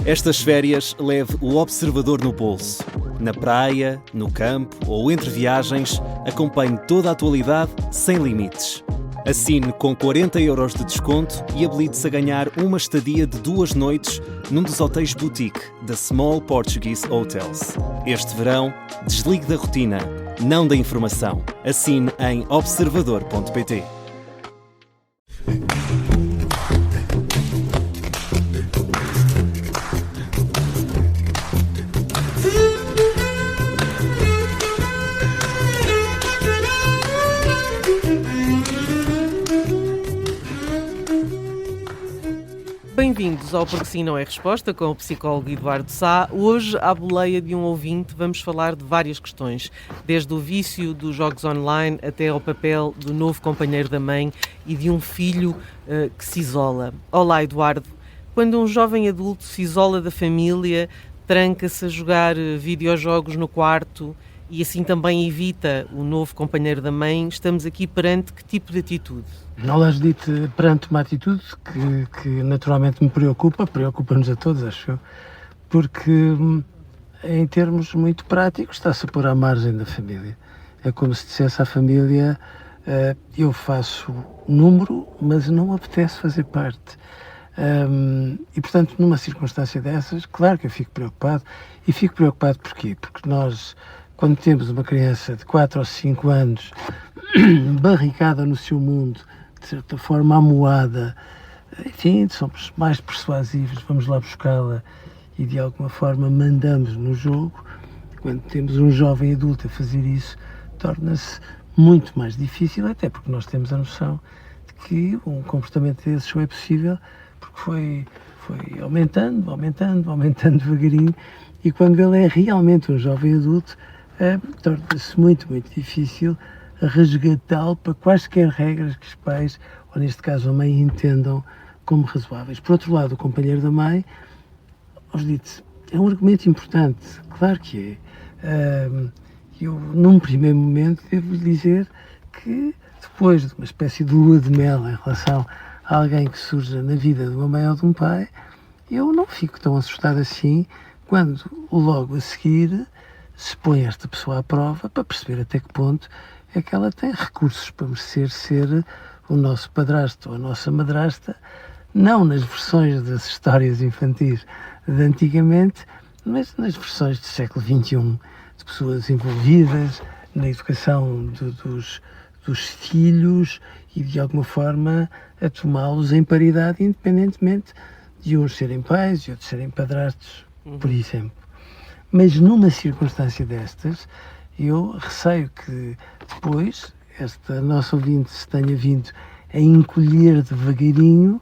Estas férias leve o observador no bolso. Na praia, no campo ou entre viagens, acompanhe toda a atualidade sem limites. Assine com 40€ de desconto e habilite-se a ganhar uma estadia de 2 noites num dos hotéis boutique da Small Portuguese Hotels. Este verão, desligue da rotina, não da informação. Assine em observador.pt. Bem-vindos ao Porque Sim Não É Resposta, com o psicólogo Eduardo Sá. Hoje, à boleia de um ouvinte, vamos falar de várias questões, desde o vício dos jogos online até ao papel do novo companheiro da mãe e de um filho que se isola. Olá, Eduardo. Quando um jovem adulto se isola da família, tranca-se a jogar videojogos no quarto e assim também evita o novo companheiro da mãe, estamos aqui perante que tipo de atitude? Olá, Judite, perante uma atitude que naturalmente me preocupa-nos a todos, acho eu, porque em termos muito práticos está-se a pôr à margem da família. É como se dissesse à família, eu faço número, mas não apetece fazer parte. E portanto, numa circunstância dessas, claro que eu fico preocupado. E fico preocupado porquê? Porque nós, quando temos uma criança de 4 ou 5 anos barricada no seu mundo, de certa forma amuada, enfim, somos mais persuasivos, vamos lá buscá-la e de alguma forma mandamos no jogo. Quando temos um jovem adulto a fazer isso, torna-se muito mais difícil, até porque nós temos a noção de que um comportamento desses só é possível porque foi aumentando devagarinho, e quando ele é realmente um jovem adulto, torna-se muito, muito difícil resgatá-lo para quaisquer regras que os pais, ou neste caso a mãe, entendam como razoáveis. Por outro lado, o companheiro da mãe, é um argumento importante, claro que é. Eu, num primeiro momento, devo dizer que depois de uma espécie de lua de mel em relação a alguém que surja na vida de uma mãe ou de um pai, eu não fico tão assustado assim quando logo a seguir se põe esta pessoa à prova para perceber até que ponto é que ela tem recursos para merecer ser o nosso padrasto ou a nossa madrasta, não nas versões das histórias infantis de antigamente, mas nas versões do século XXI, de pessoas envolvidas na educação dos filhos e de alguma forma a tomá-los em paridade, independentemente de uns serem pais e outros serem padrastos, por exemplo. Mas numa circunstância destas, eu receio que depois esta nossa ouvinte se tenha vindo a encolher devagarinho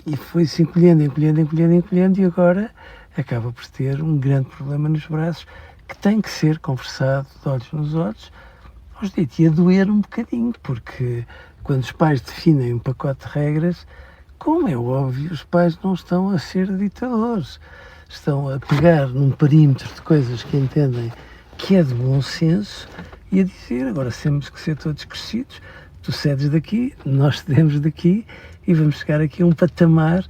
e foi-se encolhendo e agora acaba por ter um grande problema nos braços que tem que ser conversado de olhos nos olhos, e a doer um bocadinho, porque quando os pais definem um pacote de regras, como é óbvio, os pais não estão a ser ditadores, estão a pegar num parímetro de coisas que entendem que é de bom senso e a dizer, agora temos que ser todos crescidos, tu cedes daqui, nós cedemos daqui e vamos chegar aqui a um patamar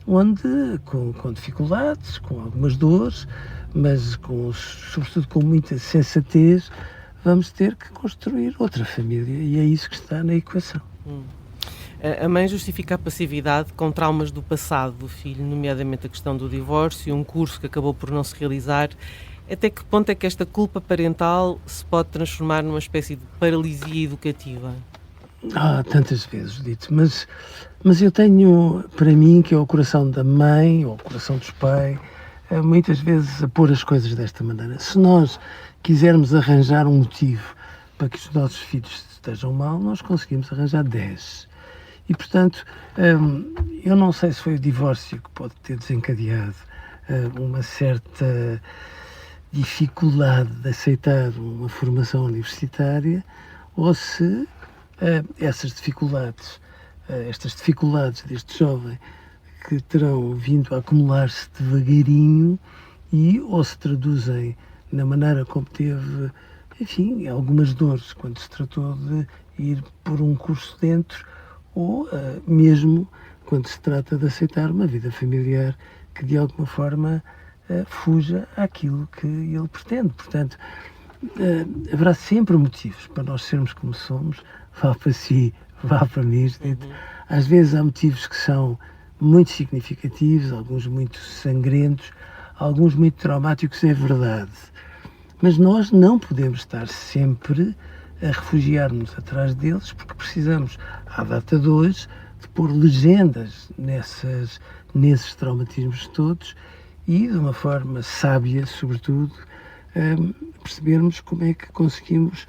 onde, com dificuldades, com algumas dores, mas sobretudo com muita sensatez, vamos ter que construir outra família e é isso que está na equação. A mãe justifica a passividade com traumas do passado do filho, nomeadamente a questão do divórcio, um curso que acabou por não se realizar. Até que ponto é que esta culpa parental se pode transformar numa espécie de paralisia educativa? Tantas vezes, Dito, mas eu tenho para mim que é o coração da mãe ou o coração dos pais, muitas vezes a pôr as coisas desta maneira. Se nós quisermos arranjar um motivo para que os nossos filhos estejam mal, nós conseguimos arranjar 10. E, portanto, eu não sei se foi o divórcio que pode ter desencadeado uma certa dificuldade de aceitar uma formação universitária ou se estas dificuldades deste jovem que terão vindo a acumular-se devagarinho e ou se traduzem na maneira como teve, enfim, algumas dores quando se tratou de ir por um curso dentro ou mesmo quando se trata de aceitar uma vida familiar que de alguma forma fuja àquilo que ele pretende. Portanto, haverá sempre motivos para nós sermos como somos, vá para si, vá para mim. Às vezes há motivos que são muito significativos, alguns muito sangrentos, alguns muito traumáticos, é verdade. Mas nós não podemos estar sempre a refugiar-nos atrás deles, porque precisamos, à data de hoje, de pôr legendas nesses traumatismos todos e, de uma forma sábia, sobretudo, percebermos como é que conseguimos,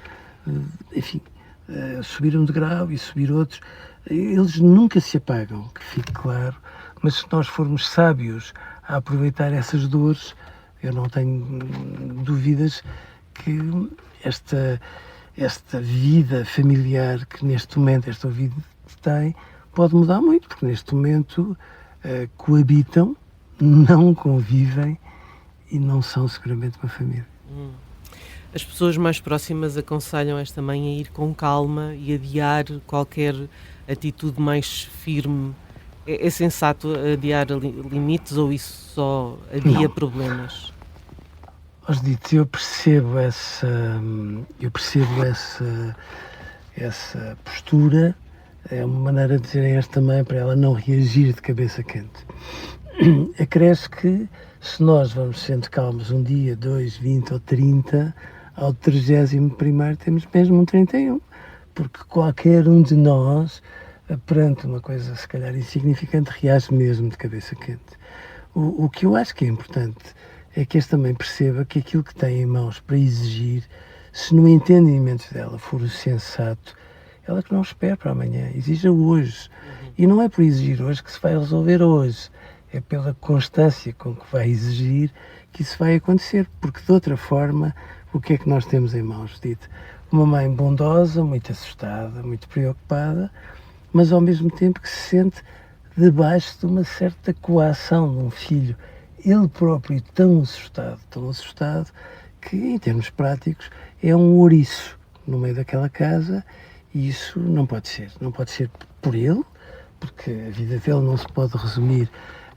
subir um degrau e subir outros. Eles nunca se apagam, que fique claro, mas se nós formos sábios a aproveitar essas dores, eu não tenho dúvidas que esta vida familiar que neste momento esta vida tem pode mudar muito, porque neste momento coabitam, não convivem e não são seguramente uma família. As pessoas mais próximas aconselham esta mãe a ir com calma e adiar qualquer atitude mais firme. É sensato adiar limites ou isso só adia problemas? Judite, eu percebo essa postura. É uma maneira de dizerem esta mãe para ela não reagir de cabeça quente. Acresce que se nós vamos sendo calmos um dia, 2, 20 ou 30, ao 31º temos mesmo um 31, porque qualquer um de nós, perante uma coisa se calhar insignificante, reage mesmo de cabeça quente. O que eu acho que é importante é que esta mãe perceba que aquilo que tem em mãos para exigir, se no entendimento dela for o sensato, ela que não espera para amanhã, exija hoje. E não é por exigir hoje que se vai resolver hoje, é pela constância com que vai exigir que isso vai acontecer, porque de outra forma, o que é que nós temos em mãos, Judite? Uma mãe bondosa, muito assustada, muito preocupada, mas ao mesmo tempo que se sente debaixo de uma certa coação de um filho, ele próprio tão assustado, que em termos práticos é um ouriço no meio daquela casa, e isso não pode ser por ele, porque a vida dele não se pode resumir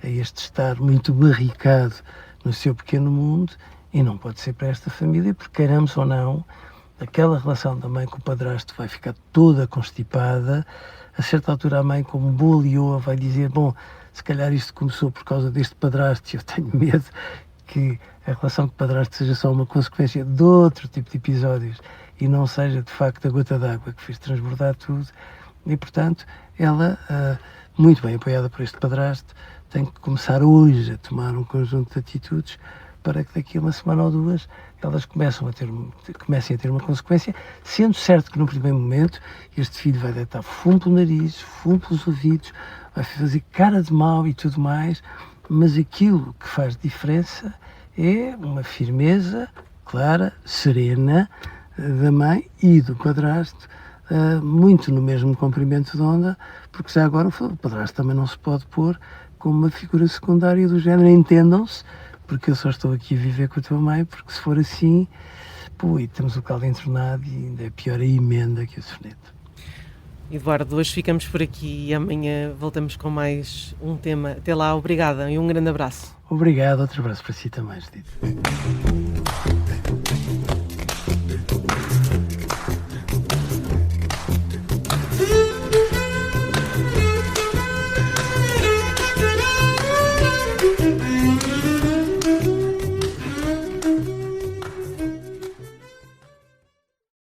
a este estar muito barricado no seu pequeno mundo, e não pode ser para esta família, porque queiramos ou não, aquela relação da mãe com o padrasto vai ficar toda constipada. A certa altura a mãe, como boa leoa, vai dizer, bom, se calhar isto começou por causa deste padrasto e eu tenho medo que a relação com o padrasto seja só uma consequência de outro tipo de episódios e não seja de facto a gota d'água que fez transbordar tudo. E portanto ela, muito bem apoiada por este padrasto, tem que começar hoje a tomar um conjunto de atitudes para que daqui a uma semana ou duas elas comecem a ter uma consequência, sendo certo que no primeiro momento este filho vai deitar fumo pelo nariz, fumo pelos ouvidos, vai fazer cara de mau e tudo mais, mas aquilo que faz diferença é uma firmeza clara, serena, da mãe e do padrasto, muito no mesmo comprimento de onda, porque já agora o padrasto também não se pode pôr como uma figura secundária do género, entendam-se, porque eu só estou aqui a viver com a tua mãe, porque se for assim, e temos o caldo entornado e ainda é pior a emenda que o soneto. Eduardo, hoje ficamos por aqui e amanhã voltamos com mais um tema. Até lá, obrigada e um grande abraço. Obrigado, outro abraço para si também, Judite.